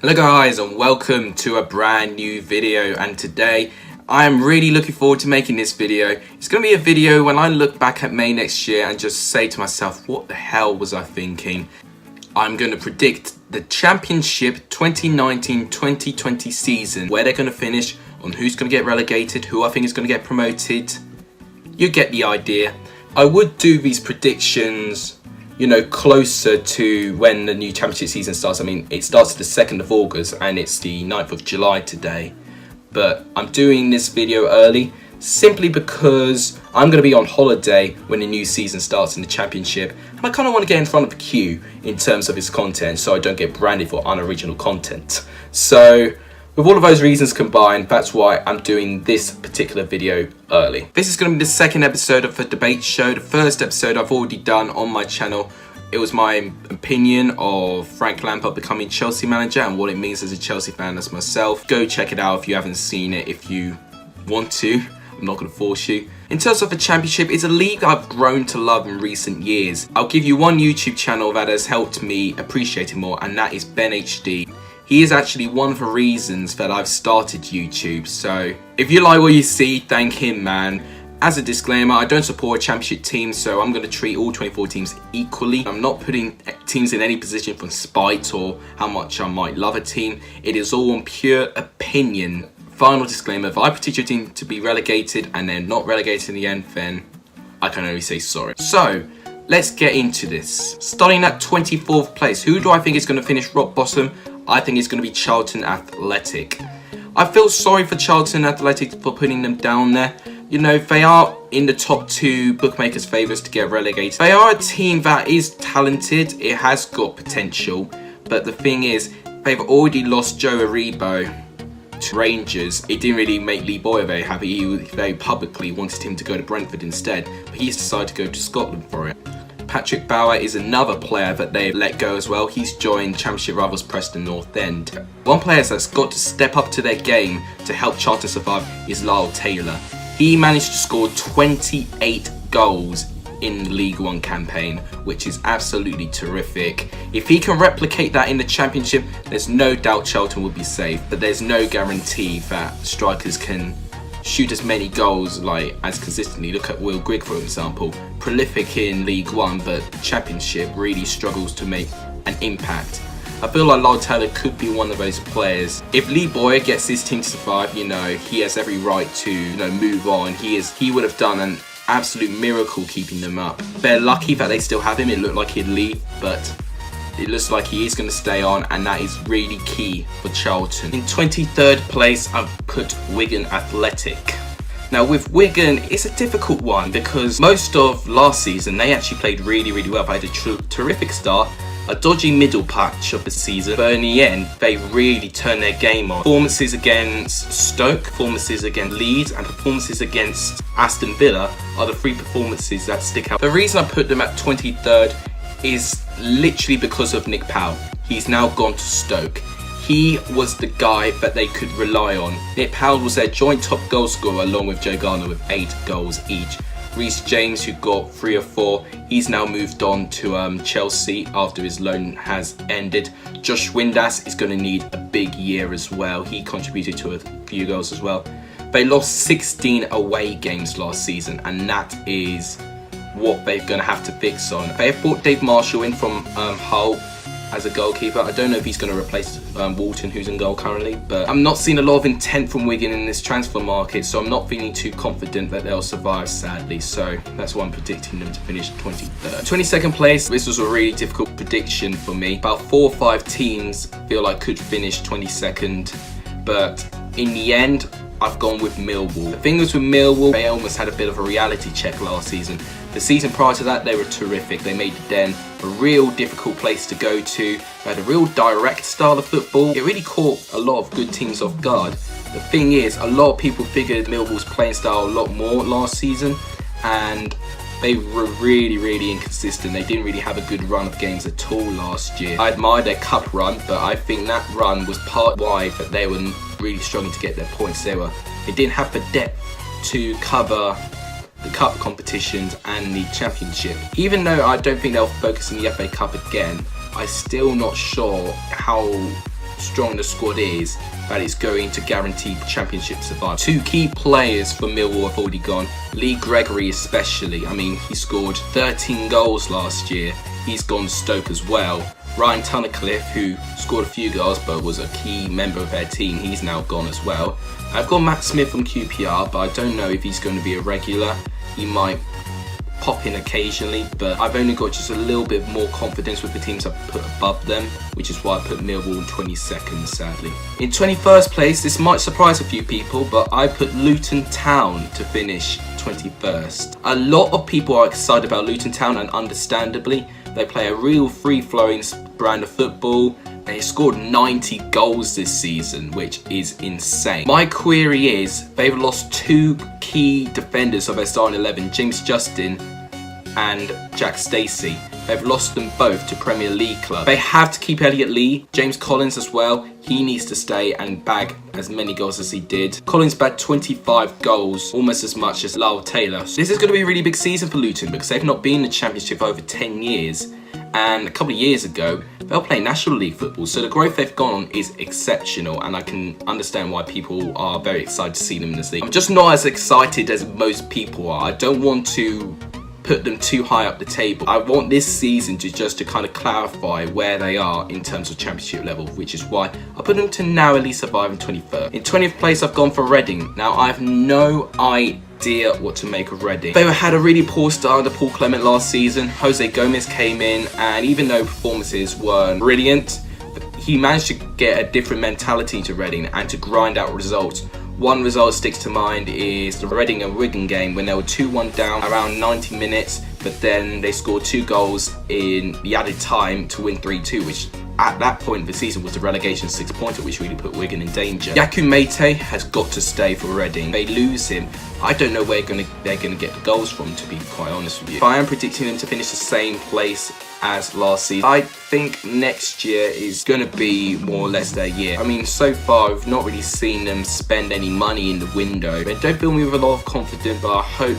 Hello guys and welcome to a brand new video, and today I am really looking forward to making this video. It's going to be a video when I look back at May next year and just say to myself, what the hell was I thinking? I'm going to predict the Championship 2019-2020 season, where they're going to finish, on who's going to get relegated, who I think is going to get promoted. You get the idea. I would do these predictions closer to when the new championship season starts. I mean, it starts the 2nd of August and it's the 9th of July today. But I'm doing this video early simply because I'm going to be on holiday when the new season starts in the championship. And I kind of want to get in front of the queue in terms of its content so I don't get branded for unoriginal content. So with all of those reasons combined, that's why I'm doing this particular video early. This is going to be the second episode of the debate show. The first episode I've already done on my channel. It was my opinion of Frank Lampard becoming Chelsea manager and what it means as a Chelsea fan as myself. Go check it out if you haven't seen it, if you want to. I'm not going to force you. In terms of the Championship, it's a league I've grown to love in recent years. I'll give you one YouTube channel that has helped me appreciate it more, and that is Ben HD. He is actually one of the reasons that I've started YouTube, so if you like what you see, thank him, man. As a disclaimer, I don't support a championship team, so I'm going to treat all 24 teams equally. I'm not putting teams in any position from spite or how much I might love a team. It is all on pure opinion. Final disclaimer, if I predict your team to be relegated and they're not relegated in the end, then I can only say sorry. So, let's get into this. Starting at 24th place, who do I think is going to finish rock bottom? I think it's going to be Charlton Athletic. I feel sorry for Charlton Athletic for putting them down there. They are in the top 2 bookmakers' favourites to get relegated. They are a team that is talented. It has got potential. But the thing is, they've already lost Joe Aribo to Rangers. It didn't really make Levi very happy. He very publicly wanted him to go to Brentford instead. But he's decided to go to Scotland for it. Patrick Bauer is another player that they've let go as well. He's joined Championship rivals Preston North End. One player that's got to step up to their game to help Charlton survive is Lyle Taylor. He managed to score 28 goals in the League One campaign, which is absolutely terrific. If he can replicate that in the Championship, there's no doubt Charlton will be safe, but there's no guarantee that strikers can shoot as many goals as consistently. Look at Will Grigg, for example. Prolific in League One, but Championship really struggles to make an impact. I feel like Lyle Taylor could be one of those players. If Lee Boyer gets his team to survive, he has every right to move on. He would have done an absolute miracle keeping them up. They're lucky that they still have him. It looked like he'd leave, but it looks like he is going to stay on, and that is really key for Charlton. In 23rd place, I've put Wigan Athletic. Now with Wigan, it's a difficult one because most of last season they actually played really well. They had a terrific start, a dodgy middle patch of the season, but in the end they really turned their game on. Performances against Stoke, performances against Leeds and performances against Aston Villa are the 3 performances that stick out. The reason I put them at 23rd is literally because of Nick Powell. He's now gone to Stoke. He was the guy that they could rely on. Nick Powell was their joint top goal scorer along with Joe Garner with 8 goals each. Reece James, who got 3 or 4, he's now moved on to Chelsea after his loan has ended. Josh Windass is going to need a big year as well. He contributed to a few goals as well. They lost 16 away games last season, and that is what they're going to have to fix on. They have brought Dave Marshall in from Hull as a goalkeeper. I don't know if he's going to replace Walton, who's in goal currently, but I'm not seeing a lot of intent from Wigan in this transfer market, so I'm not feeling too confident that they'll survive, sadly. So that's why I'm predicting them to finish 23rd. 22nd place, this was a really difficult prediction for me. About 4 or 5 teams feel like could finish 22nd, but in the end, I've gone with Millwall. The thing was with Millwall, they almost had a bit of a reality check last season. The season prior to that, they were terrific. They made the Den a real difficult place to go to. They had a real direct style of football. It really caught a lot of good teams off guard. The thing is, a lot of people figured Millwall's playing style a lot more last season, and they were really inconsistent. They didn't really have a good run of games at all last year. I admired their cup run, but I think that run was part why that they were really struggling to get their points. They didn't have the depth to cover the cup competitions and the championship. Even though I don't think they'll focus on the FA Cup again, I'm still not sure how strong the squad is, that it's going to guarantee championship survival. Two key players for Millwall have already gone. Lee Gregory especially. I mean, he scored 13 goals last year. He's gone to Stoke as well. Ryan Tunnicliffe, who scored a few goals but was a key member of their team, he's now gone as well. I've got Matt Smith from QPR, but I don't know if he's going to be a regular. He might pop in occasionally, but I've only got just a little bit more confidence with the teams I've put above them, which is why I put Millwall in 22nd, sadly. In 21st place, this might surprise a few people, but I put Luton Town to finish 21st. A lot of people are excited about Luton Town, and understandably. They play a real free-flowing brand of football. They scored 90 goals this season, which is insane. My query is, they've lost two key defenders of their starting 11, James Justin and Jack Stacey. They've lost them both to Premier League clubs. They have to keep Elliot Lee, James Collins as well. He needs to stay and bag as many goals as he did. Collins bagged 25 goals, almost as much as Lyle Taylor. So this is going to be a really big season for Luton because they've not been in the Championship for over 10 years. And a couple of years ago, they were playing National League football. So the growth they've gone on is exceptional. And I can understand why people are very excited to see them in this league. I'm just not as excited as most people are. I don't want to put them too high up the table. I want this season to kind of clarify where they are in terms of championship level, which is why I put them to narrowly survive in 23rd. In 20th place, I've gone for Reading. Now, I have no idea what to make of Reading. They had a really poor start under Paul Clement last season. Jose Gomez came in, and even though performances weren't brilliant, he managed to get a different mentality to Reading and to grind out results. One result sticks to mind is the Reading and Wigan game when they were 2-1 down around 90 minutes, but then they scored 2 goals in the added time to win 3-2, which at that point of the season was the relegation 6-pointer, which really put Wigan in danger. Yaku Mate has got to stay for Reading. They lose him. I don't know where they're gonna get the goals from, to be quite honest with you. But I am predicting them to finish the same place as last season. I think next year is going to be more or less their year. I mean, so far I've not really seen them spend any money in the window. They don't fill me with a lot of confidence, but I hope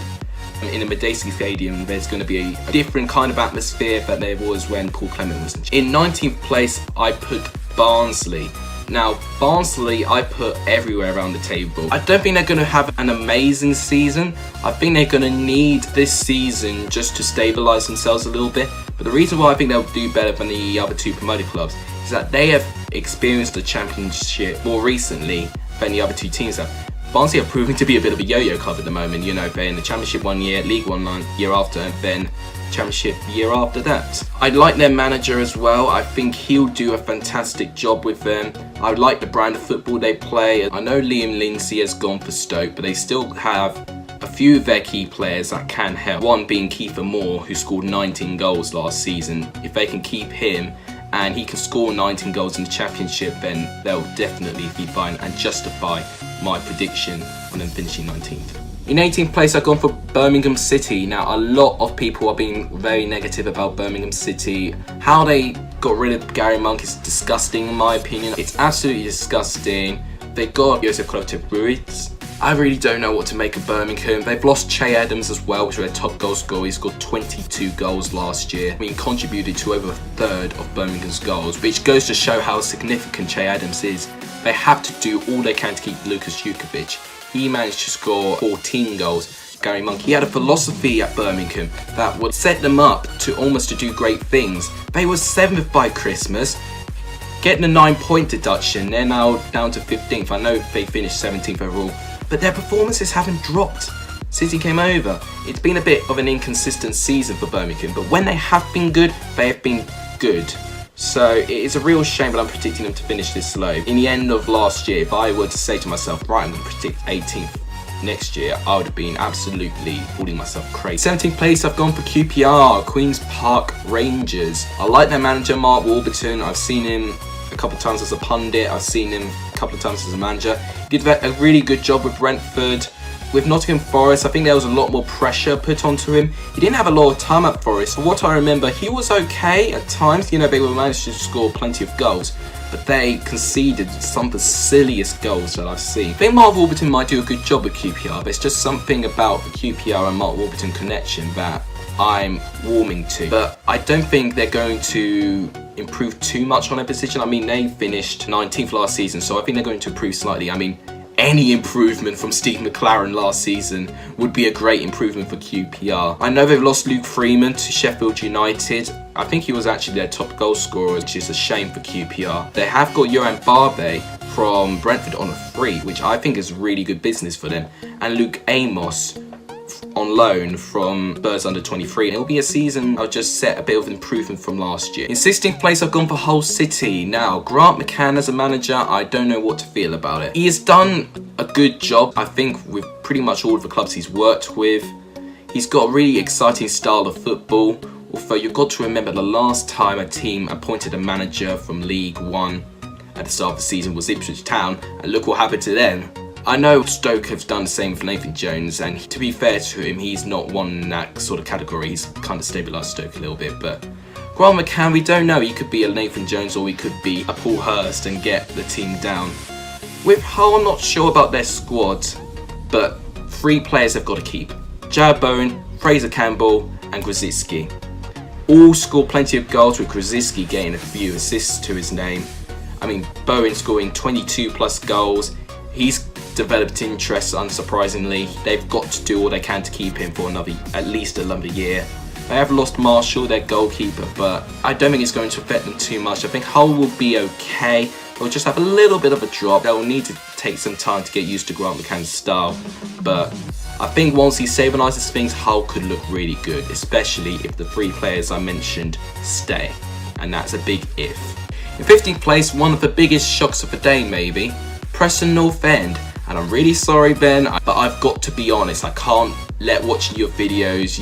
in the Medeski Stadium there's going to be a different kind of atmosphere that there was when Paul Clement was in 19th place, I put Barnsley. Now, Barnsley, I put everywhere around the table. I don't think they're going to have an amazing season. I think they're going to need this season just to stabilise themselves a little bit. But the reason why I think they'll do better than the other two promoted clubs is that they have experienced the Championship more recently than the other two teams have. Barnsley are proving to be a bit of a yo-yo club at the moment. You know, they're in the Championship one year, League One year after, and then Championship year after that. I like their manager as well. I think he'll do a fantastic job with them. I like the brand of football they play. I know Liam Lindsay has gone for Stoke, but they still have a few of their key players that can help. One being Kiefer Moore, who scored 19 goals last season. If they can keep him and he can score 19 goals in the Championship, then they'll definitely be fine and justify my prediction on them finishing 19th. In 18th place, I've gone for Birmingham City. Now, a lot of people are being very negative about Birmingham City. How they got rid of Gary Monk is disgusting, in my opinion. It's absolutely disgusting. They got Josef Ruiz. I really don't know what to make of Birmingham. They've lost Che Adams as well, which was their top goal scorer. He scored 22 goals last year. I mean, contributed to over a third of Birmingham's goals, which goes to show how significant Che Adams is. They have to do all they can to keep Lukas Jukovic. He managed to score 14 goals. Gary Monk, he had a philosophy at Birmingham that would set them up to almost to do great things. They were 7th by Christmas, getting a 9-point deduction. They're now down to 15th. I know they finished 17th overall, but their performances haven't dropped. City came over. It's been a bit of an inconsistent season for Birmingham, but when they have been good, they have been good. So it is a real shame, but I'm predicting them to finish this low. In the end of last year, if I were to say to myself, right, I'm going to predict 18th next year, I would have been absolutely fooling myself crazy. 17th place, I've gone for QPR, Queen's Park Rangers. I like their manager, Mark Warburton. I've seen him a couple of times as a pundit. I've seen him a couple of times as a manager. He did a really good job with Brentford. With Nottingham Forest, I think there was a lot more pressure put onto him. He didn't have a lot of time at Forest. From what I remember, he was okay at times. You know, they were managed to score plenty of goals, but they conceded some of the silliest goals that I've seen. I think Mark Warburton might do a good job at QPR, but it's just something about the QPR and Mark Warburton connection that I'm warming to. But I don't think they're going to improve too much on their position. I mean, they finished 19th last season, so I think they're going to improve slightly. I mean, any improvement from Steve McLaren last season would be a great improvement for QPR. I know they've lost Luke Freeman to Sheffield United. I think he was actually their top goal scorer, which is a shame for QPR. They have got Yohan Barbe from Brentford on a free, which I think is really good business for them. And Luke Amos on loan from Spurs under 23. It'll be a season I'll just set a bit of improvement from last year. In 16th place, I've gone for Hull City. Now, Grant McCann as a manager, I don't know what to feel about it. He has done a good job, I think, with pretty much all of the clubs he's worked with. He's got a really exciting style of football, although you've got to remember the last time a team appointed a manager from League One at the start of the season was Ipswich Town, and look what happened to them. I know Stoke have done the same for Nathan Jones, and to be fair to him, he's not one in that sort of category. He's kind of stabilised Stoke a little bit, but Grant McCann, we don't know. He could be a Nathan Jones or he could be a Paul Hurst and get the team down. With Hull, I'm not sure about their squad, but 3 players they've got to keep. Jared Bowen, Fraser Campbell and Grzycki. All scored plenty of goals, with Grzycki getting a few assists to his name. I mean, Bowen scoring 22 plus goals. He's developed interest, unsurprisingly. They've got to do all they can to keep him for at least another year. They have lost Marshall, their goalkeeper, but I don't think it's going to affect them too much. I think Hull will be okay. They'll just have a little bit of a drop. They'll need to take some time to get used to Grant McCann's style, but I think once he stabilises things, Hull could look really good, especially if the 3 players I mentioned stay, and that's a big if. In 15th place, one of the biggest shocks of the day maybe, Preston North End. And I'm really sorry, Ben, but I've got to be honest. I can't let watching your videos,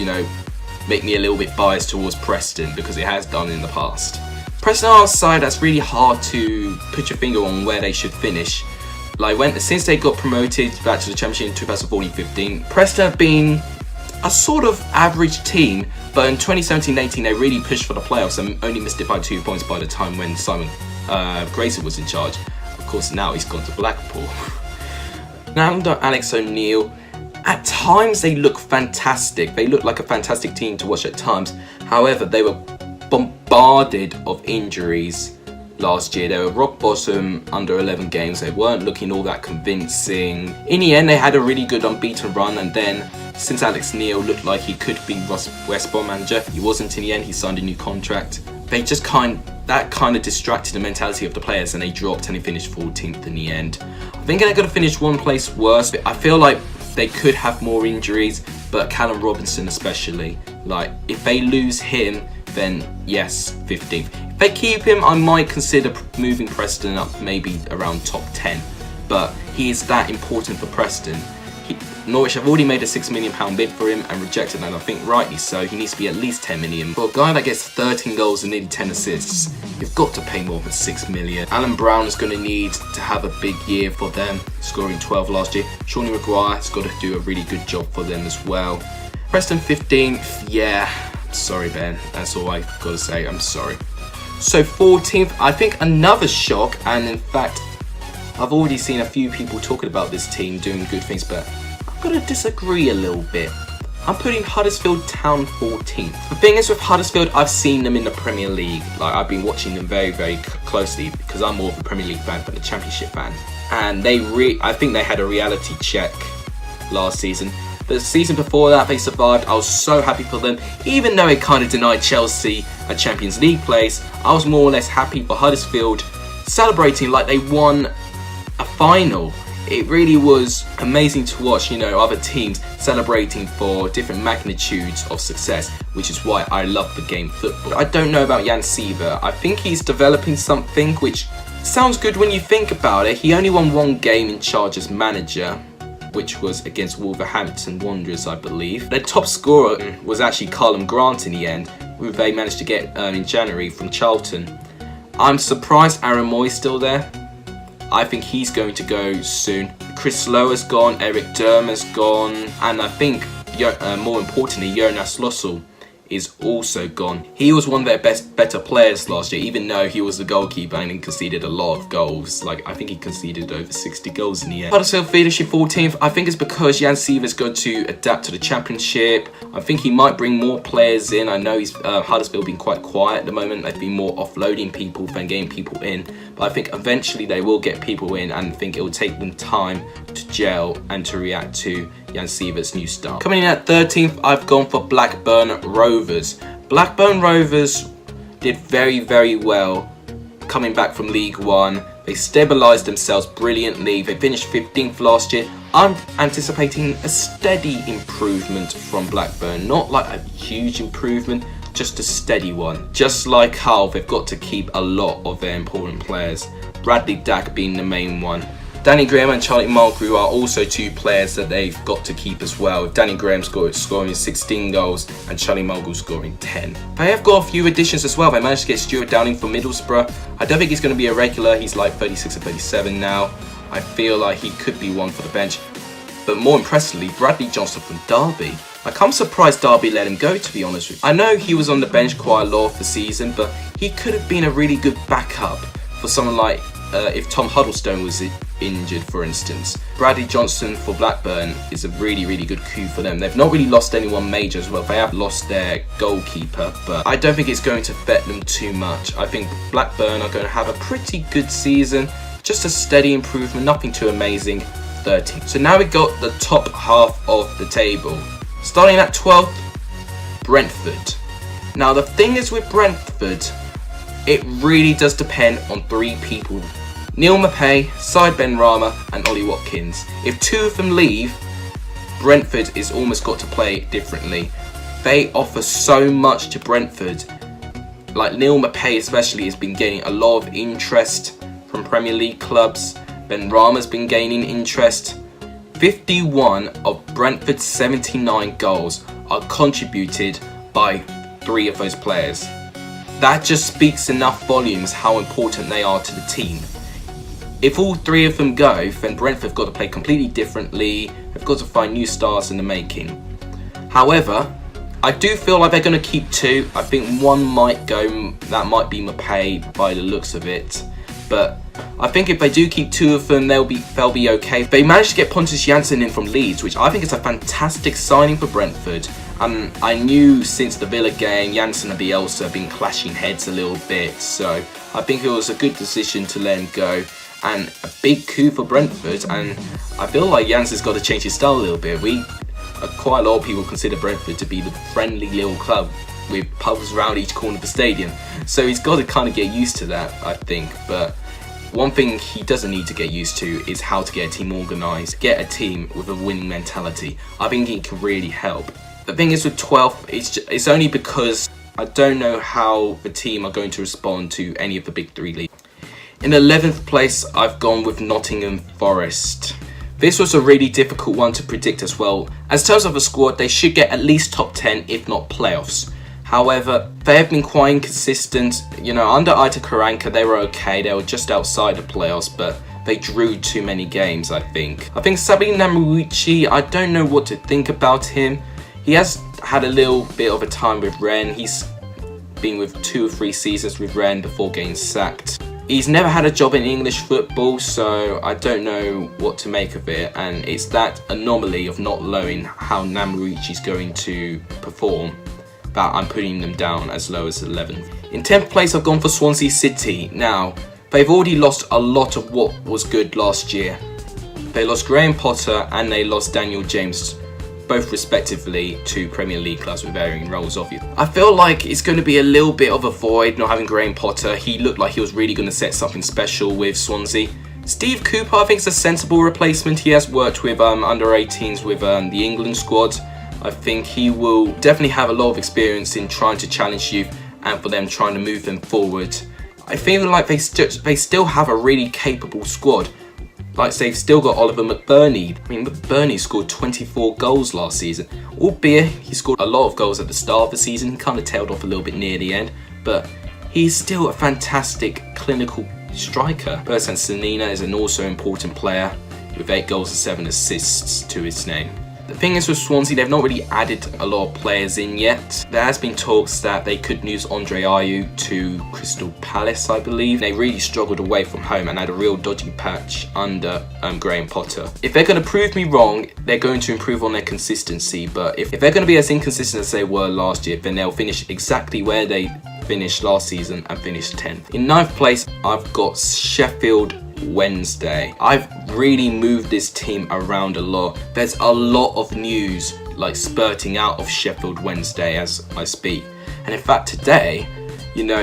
make me a little bit biased towards Preston, because it has done in the past. Preston are a side that's really hard to put your finger on where they should finish. Since they got promoted back to the Championship in 2014-15, Preston have been a sort of average team, but in 2017-18 they really pushed for the playoffs and only missed it by 2 points by the time when Simon Grayson was in charge. Of course, now he's gone to Blackpool. Now under Alex O'Neill, at times they look fantastic. They look like a fantastic team to watch at times. However, they were bombarded of injuries last year. They were rock bottom under 11 games. They weren't looking all that convincing. In the end, they had a really good unbeaten run, and then since Alex Neil looked like he could be West Brom manager, he wasn't in the end. He signed a new contract. They just that kind of distracted the mentality of the players, and they dropped and they finished 14th in the end. I think they're going to finish one place worse. I feel like they could have more injuries, but Callum Robinson especially. If they lose him, then yes, 15th. If they keep him, I might consider moving Preston up maybe around top 10. But he is that important for Preston. Norwich have already made a £6 million bid for him and rejected, and I think rightly so. He needs to be at least 10 million. For a guy that gets 13 goals and nearly 10 assists, you've got to pay more than 6 million. Alan Brown is going to need to have a big year for them, scoring 12 last year. Shawnee Maguire has got to do a really good job for them as well. Preston 15th, yeah, sorry Ben, that's all I've got to say, I'm sorry. So 14th, I think another shock, and in fact, I've already seen a few people talking about this team doing good things, but I'm going to disagree a little bit. I'm putting Huddersfield Town 14th. The thing is with Huddersfield, I've seen them in the Premier League. I've been watching them very, very closely because I'm more of a Premier League fan than a Championship fan. And I think they had a reality check last season. The season before that, they survived. I was so happy for them. Even though it kind of denied Chelsea a Champions League place, I was more or less happy for Huddersfield, celebrating like they won a final. It really was amazing to watch, other teams celebrating for different magnitudes of success, which is why I love the game football. I don't know about Jan Siever. I think he's developing something which sounds good when you think about it. He only won 1 game in charge as manager, which was against Wolverhampton Wanderers, I believe. Their top scorer was actually Callum Grant in the end, who they managed to get in January from Charlton. I'm surprised Aaron Moy's still there. I think he's going to go soon. Chris Lower's gone, Eric Dermer's gone, and I think, more importantly, Jonas Lossell is also gone. He was one of their better players last year, even though he was the goalkeeper and he conceded a lot of goals. Like, I think he conceded over 60 goals in the end. Huddersfield finishing 14th. I think it's because Jan Sievert's got to adapt to the championship. I think he might bring more players in. I know Huddersfield been quite quiet at the moment. They've been more offloading people than getting people in. But I think eventually they will get people in, and I think it will take them time to gel and to react to Jan Sievert's new style. Coming in at 13th, I've gone for Blackburn Rovers. Blackburn Rovers did very, very well coming back from League One. They stabilised themselves brilliantly. They finished 15th last year. I'm anticipating a steady improvement from Blackburn. Not like a huge improvement, just a steady one. Just like Hull, they've got to keep a lot of their important players. Bradley Dack being the main one. Danny Graham and Charlie Mulgrew are also two players that they've got to keep as well. Danny Graham scoring 16 goals and Charlie Mulgrew scoring 10. They have got a few additions as well. They managed to get Stuart Downing from Middlesbrough. I don't think he's going to be a regular. He's like 36 or 37 now. I feel like he could be one for the bench. But more impressively, Bradley Johnson from Derby. Like, I'm surprised Derby let him go, to be honest with you. I know he was on the bench quite a lot of the season, but he could have been a really good backup for someone like if Tom Huddlestone was injured, for instance. Bradley Johnson for Blackburn is a really, really good coup for them. They've not really lost anyone major as well. They have lost their goalkeeper, but I don't think it's going to affect them too much. I think Blackburn are going to have a pretty good season. Just a steady improvement, nothing too amazing. 13. So now we've got the top half of the table. Starting at 12th, Brentford. Now the thing is with Brentford, it really does depend on three people. Neil Maupay, Said Benrahma and Ollie Watkins. If two of them leave, Brentford is almost got to play differently. They offer so much to Brentford. Like Neil Maupay especially has been gaining a lot of interest from Premier League clubs. Benrahma's been gaining interest. 51 of Brentford's 79 goals are contributed by three of those players. That just speaks enough volumes how important they are to the team. If all three of them go, then Brentford have got to play completely differently. They've got to find new stars in the making. However, I do feel like they're going to keep two. I think one might go, that might be Maupay by the looks of it. But I think if they do keep two of them, they'll be okay. They managed to get Pontus Jansson in from Leeds, which I think is a fantastic signing for Brentford. And I knew since the Villa game, Jansson and Bielsa have been clashing heads a little bit. So I think it was a good decision to let him go. And a big coup for Brentford. And I feel like Jansson's got to change his style a little bit. Quite a lot of people consider Brentford to be the friendly little club with pubs around each corner of the stadium. So he's got to kind of get used to that, I think. But one thing he doesn't need to get used to is how to get a team organised, get a team with a winning mentality. I think he can really help. The thing is with 12th, it's only because I don't know how the team are going to respond to any of the big three leagues. In 11th place, I've gone with Nottingham Forest. This was a really difficult one to predict as well. As terms of a squad, they should get at least top 10, if not playoffs. However, they have been quite inconsistent. You know, under Aita Karanka, they were okay. They were just outside the playoffs, but they drew too many games, I think. I think Sabine Namuichi, I don't know what to think about him. He has had a little bit of a time with Rennes. He's been with 2 or 3 seasons with Rennes before getting sacked. He's never had a job in English football, so I don't know what to make of it. And it's that anomaly of not knowing how Namuichi's going to perform that I'm putting them down as low as 11th. In 10th place, I've gone for Swansea City. Now, they've already lost a lot of what was good last year. They lost Graham Potter and they lost Daniel James, both respectively to Premier League clubs with varying roles, obviously. I feel like it's going to be a little bit of a void not having Graham Potter. He looked like he was really going to set something special with Swansea. Steve Cooper, I think, is a sensible replacement. He has worked with under 18s with the England squad. I think he will definitely have a lot of experience in trying to challenge youth and for them trying to move them forward. I feel like they still have a really capable squad. Like, they've still got Oliver McBurney. I mean, McBurney scored 24 goals last season. Albeit, he scored a lot of goals at the start of the season. He kind of tailed off a little bit near the end. But he's still a fantastic clinical striker. Bersan Sanina is an also important player with 8 goals and 7 assists to his name. thing is with Swansea, they've not really added a lot of players in yet. There has been talks that they could lose Andre Ayew to Crystal Palace, I believe. They really struggled away from home and had a real dodgy patch under Graham Potter. If they're going to prove me wrong, they're going to improve on their consistency. But if they're going to be as inconsistent as they were last year, then they'll finish exactly where they finished last season and finish 10th. In 9th place, I've got Sheffield Wednesday. I've really moved this team around a lot. There's a lot of news like spurting out of Sheffield Wednesday as I speak. And in fact today,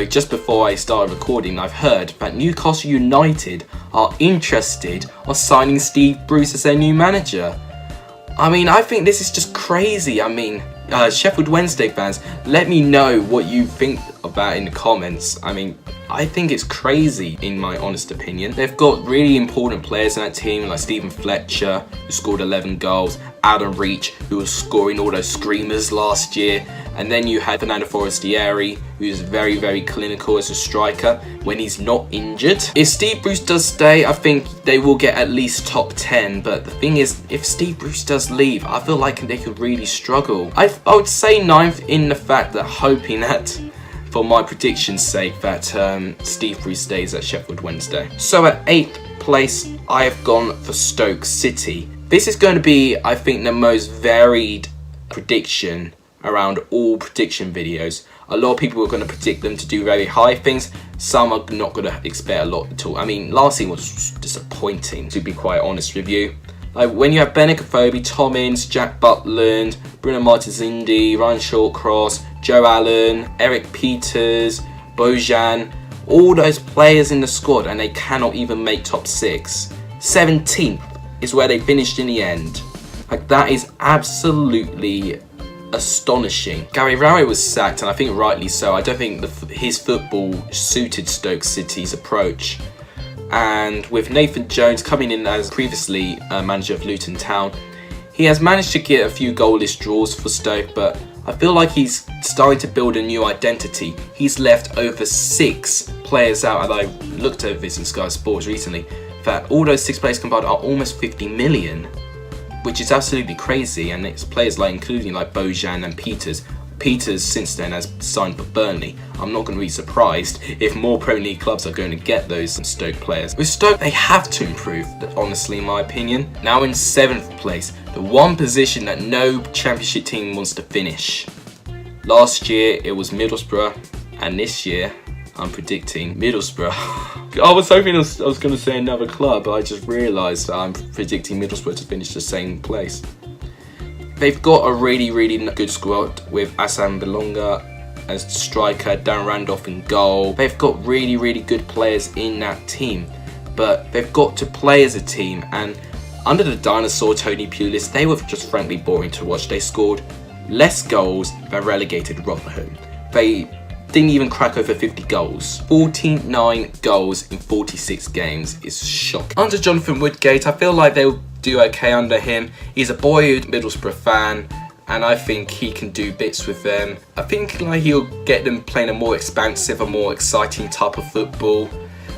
just before I started recording, I've heard that Newcastle United are interested on signing Steve Bruce as their new manager. I think this is just crazy. Sheffield Wednesday fans, let me know what you think about in the comments. I think it's crazy, in my honest opinion. They've got really important players in that team, like Stephen Fletcher, who scored 11 goals, Adam Reach, who was scoring all those screamers last year, and then you had Fernando Forestieri, who's very, very clinical as a striker when he's not injured. If Steve Bruce does stay, I think they will get at least top 10, but the thing is, if Steve Bruce does leave, I feel like they could really struggle. I would say 9th in the fact that hoping that, for my prediction's sake, that Steve Bruce stays at Sheffield Wednesday. So at 8th place, I have gone for Stoke City. This is going to be, I think, the most varied prediction around all prediction videos. A lot of people are going to predict them to do very high things. Some are not going to expect a lot at all. Last season was disappointing, to be quite honest with you. Like when you have Benik Afobe, Tom Ince, Jack Butland, Bruno Martins Indy, Ryan Shawcross, Joe Allen, Eric Peters, Bojan, all those players in the squad, and they cannot even make top 6. 17th is where they finished in the end. Like, that is absolutely astonishing. Gary Rowett was sacked, and I think rightly so. I don't think his football suited Stoke City's approach. And with Nathan Jones coming in as previously manager of Luton Town, he has managed to get a few goalless draws for Stoke, but I feel like he's starting to build a new identity. He's left over 6 players out, and I looked over this in Sky Sports recently, that all those 6 players combined are almost 50 million, which is absolutely crazy. And it's players including Bojan and Peters. Peters since then has signed for Burnley. I'm not going to be surprised if more Premier League clubs are going to get those Stoke players. With Stoke, they have to improve, honestly, in my opinion. Now in 7th place, the one position that no Championship team wants to finish. Last year it was Middlesbrough, and this year I'm predicting Middlesbrough. I was hoping I was going to say another club, but I just realised I'm predicting Middlesbrough to finish the same place. They've got a really, really good squad with Assam Belonga as striker, Dan Randolph in goal. They've got really, really good players in that team, but they've got to play as a team. And under the dinosaur Tony Pulis, they were just frankly boring to watch. They scored less goals than relegated Rotherham. They didn't even crack over 50 goals. 49 goals in 46 games is shocking. Under Jonathan Woodgate, I feel like they'll do okay under him. He's a boyhood Middlesbrough fan, and I think he can do bits with them. I think he'll get them playing a more expansive, a more exciting type of football.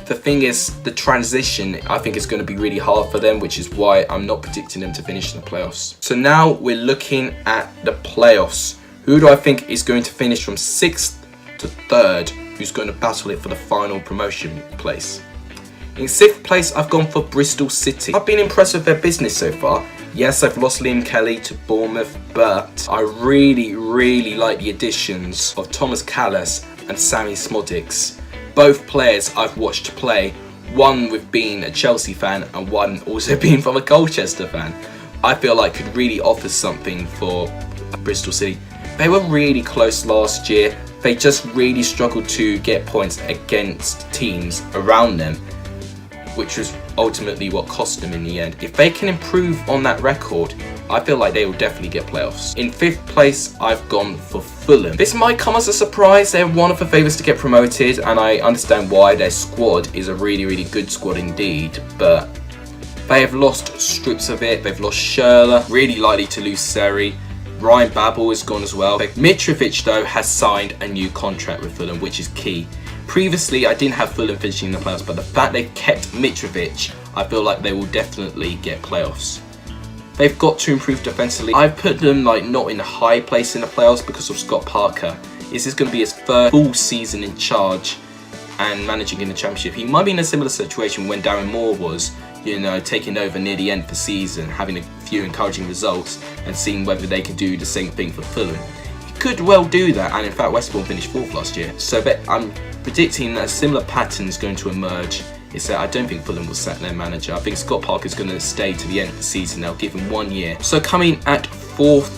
The thing is, the transition, I think, is going to be really hard for them, which is why I'm not predicting them to finish in the playoffs. So now we're looking at the playoffs. Who do I think is going to finish from 6th to 3rd? Who's going to battle it for the final promotion place? In 6th place, I've gone for Bristol City. I've been impressed with their business so far. Yes, I've lost Liam Kelly to Bournemouth, but I really, really like the additions of Thomas Callas and Sammy Smodics. Both players I've watched play, one with being a Chelsea fan and one also being from a Colchester fan, I feel like could really offer something for Bristol City. They were really close last year. They just really struggled to get points against teams around them, which was ultimately what cost them in the end. If they can improve on that record, I feel like they will definitely get playoffs. In 5th place, I've gone for Fulham. This might come as a surprise. They're one of the favourites to get promoted, and I understand why. Their squad is a really, really good squad indeed, but they have lost strips of it. They've lost Schürrle, really likely to lose Seri. Ryan Babel is gone as well. Mitrovic, though, has signed a new contract with Fulham, which is key. Previously, I didn't have Fulham finishing in the playoffs, but the fact they've kept Mitrovic, I feel like they will definitely get playoffs. they've got to improve defensively. I put them like not in a high place in the playoffs because of Scott Parker. This is going to be his first full season in charge and managing in the Championship. He might be in a similar situation when Darren Moore was, you know, taking over near the end of the season, having a few encouraging results and seeing whether they can do the same thing for Fulham. He could well do that, and in fact West Brom finished 4th last year. So I'm predicting a similar pattern is going to emerge. Is that I don't think Fulham will sack their manager. I think Scott Parker is going to stay to the end of the season. They'll give him 1 year. So coming at 4th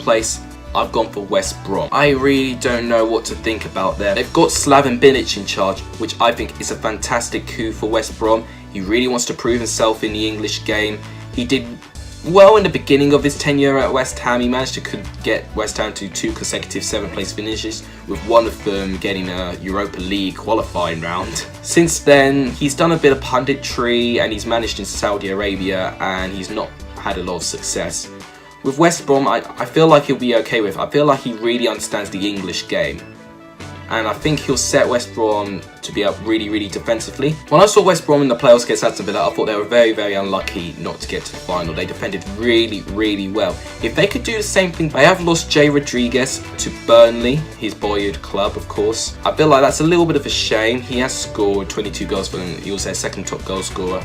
place, I've gone for West Brom. I really don't know what to think about them. They've got Slaven Bilic in charge, which I think is a fantastic coup for West Brom. He really wants to prove himself in the English game. He did well in the beginning of his tenure at West Ham. He managed to get West Ham to 2 consecutive 7th place finishes, with one of them getting a Europa League qualifying round. Since then, he's done a bit of punditry and he's managed in Saudi Arabia and he's not had a lot of success. With West Brom, I feel like he'll be okay with. I feel like he really understands the English game. And I think he'll set West Brom to be up really, really defensively. When I saw West Brom in the playoffs against Aston Villa, I thought they were very, very unlucky not to get to the final. They defended really, really well. If they could do the same thing, they have lost Jay Rodriguez to Burnley, his boyhood club, of course. I feel like that's a little bit of a shame. He has scored 22 goals for them. He was their 2nd top goal scorer.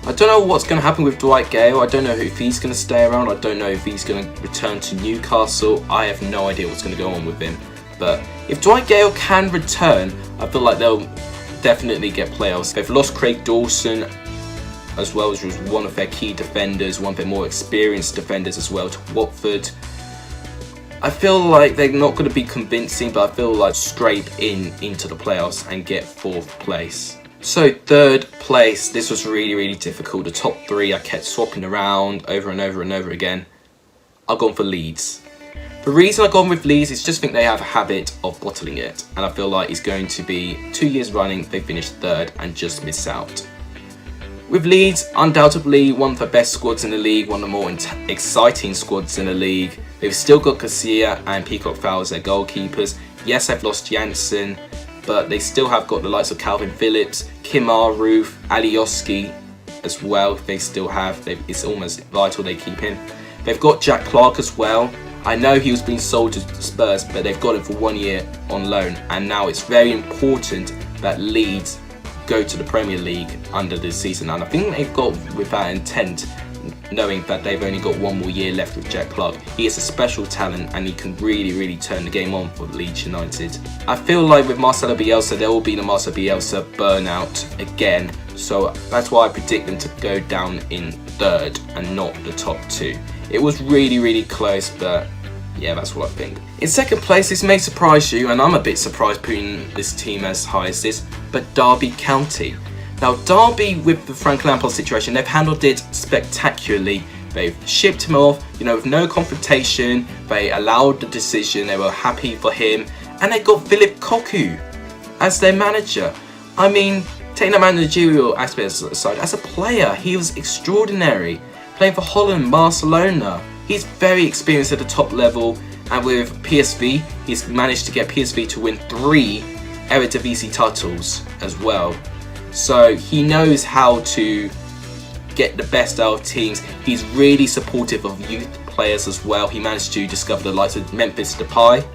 I don't know what's going to happen with Dwight Gale. I don't know if he's going to stay around. I don't know if he's going to return to Newcastle. I have no idea what's going to go on with him. But if Dwight Gale can return, I feel like they'll definitely get playoffs. They've lost Craig Dawson as well, as was one of their key defenders, one of their more experienced defenders as well, to Watford. I feel like they're not going to be convincing, but I feel like scrape into the playoffs and get 4th place. So 3rd place, this was really, really difficult. The top 3 I kept swapping around over and over and over again. I've gone for Leeds. The reason I've gone with Leeds is just think they have a habit of bottling it. And I feel like it's going to be 2 years running, they finished 3rd and just miss out. With Leeds, undoubtedly one of the best squads in the league, one of the more exciting squads in the league. They've still got Casilla and Peacock Fowl as their goalkeepers. Yes, they've lost Janssen, but they still have got the likes of Calvin Phillips, Kimar Roof, Alioski as well. They still have, it's almost vital they keep him. They've got Jack Clark as well. I know he was being sold to Spurs, but they've got him for 1 year on loan. And now it's very important that Leeds go to the Premier League under this season. And I think they've got with that intent, knowing that they've only got 1 more year left with Jack Clark. He is a special talent and he can really, really turn the game on for Leeds United. I feel like with Marcelo Bielsa, there will be the Marcelo Bielsa burnout again. So that's why I predict them to go down in 3rd and not the top 2. It was really, really close, but yeah, that's what I think. In 2nd place, this may surprise you, and I'm a bit surprised putting this team as high as this, but Derby County. Now, Derby, with the Frank Lampard situation, they've handled it spectacularly. They've shipped him off, you know, with no confrontation. They allowed the decision. They were happy for him. And they got Philip Cocu as their manager. I mean, taking the managerial aspects aside, as a player, he was extraordinary. Playing for Holland, Barcelona. He's very experienced at the top level. And with PSV, he's managed to get PSV to win 3 Eredivisie titles as well. So he knows how to get the best out of teams. He's really supportive of youth players as well. He managed to discover the likes of Memphis Depay.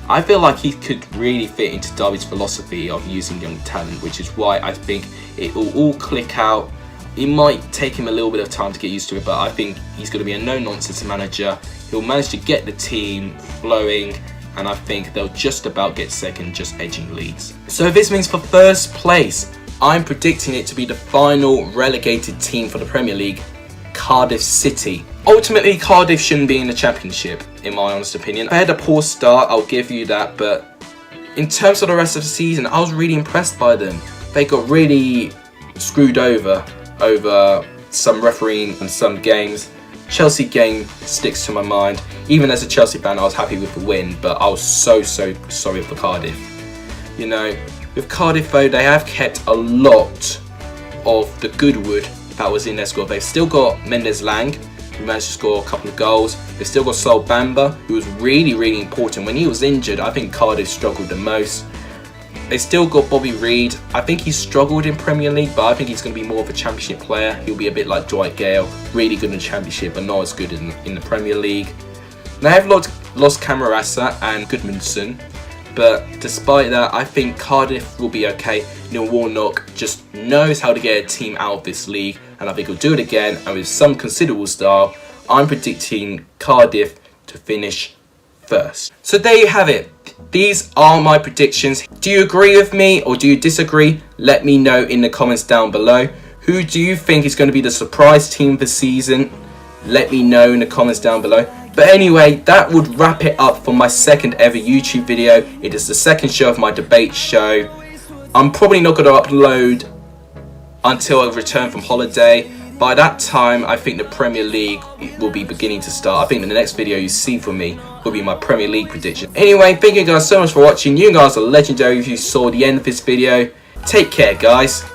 I feel like he could really fit into Derby's philosophy of using young talent, which is why I think it will all click out. It might take him a little bit of time to get used to it, but I think he's going to be a no-nonsense manager. He'll manage to get the team flowing, and I think they'll just about get 2nd, just edging Leeds. So this means for 1st place, I'm predicting it to be the final relegated team for the Premier League, Cardiff City. Ultimately, Cardiff shouldn't be in the Championship, in my honest opinion. They had a poor start, I'll give you that, but in terms of the rest of the season, I was really impressed by them. They got really screwed over some refereeing and some games. Chelsea game sticks to my mind. Even as a Chelsea fan, I was happy with the win, but I was so sorry for Cardiff. You know, with Cardiff though, they have kept a lot of the Goodwood that was in their squad. They've still got Mendes Lang, who managed to score a couple of goals. They've still got Sol Bamba, who was really important. When he was injured, I think Cardiff struggled the most. They still got Bobby Reed. I think he struggled in Premier League, but I think he's going to be more of a Championship player. He'll be a bit like Dwight Gale, really good in the Championship, but not as good in the Premier League. They have lost Camarasa and Goodmanson, but despite that, I think Cardiff will be okay. Neil Warnock just knows how to get a team out of this league, and I think he'll do it again, and with some considerable style. I'm predicting Cardiff to finish first. So there you have it. These are my predictions. Do you agree with me or do you disagree? Let me know in the comments down below. Who do you think is going to be the surprise team this season? Let me know in the comments down below. But anyway, that would wrap it up for my second ever YouTube video. It is the second show of my debate show. I'm probably not going to upload until I return from holiday. By that time, I think the Premier League will be beginning to start. I think the next video you see from me will be my Premier League prediction. Anyway, thank you guys so much for watching. You guys are legendary if you saw the end of this video. Take care, guys.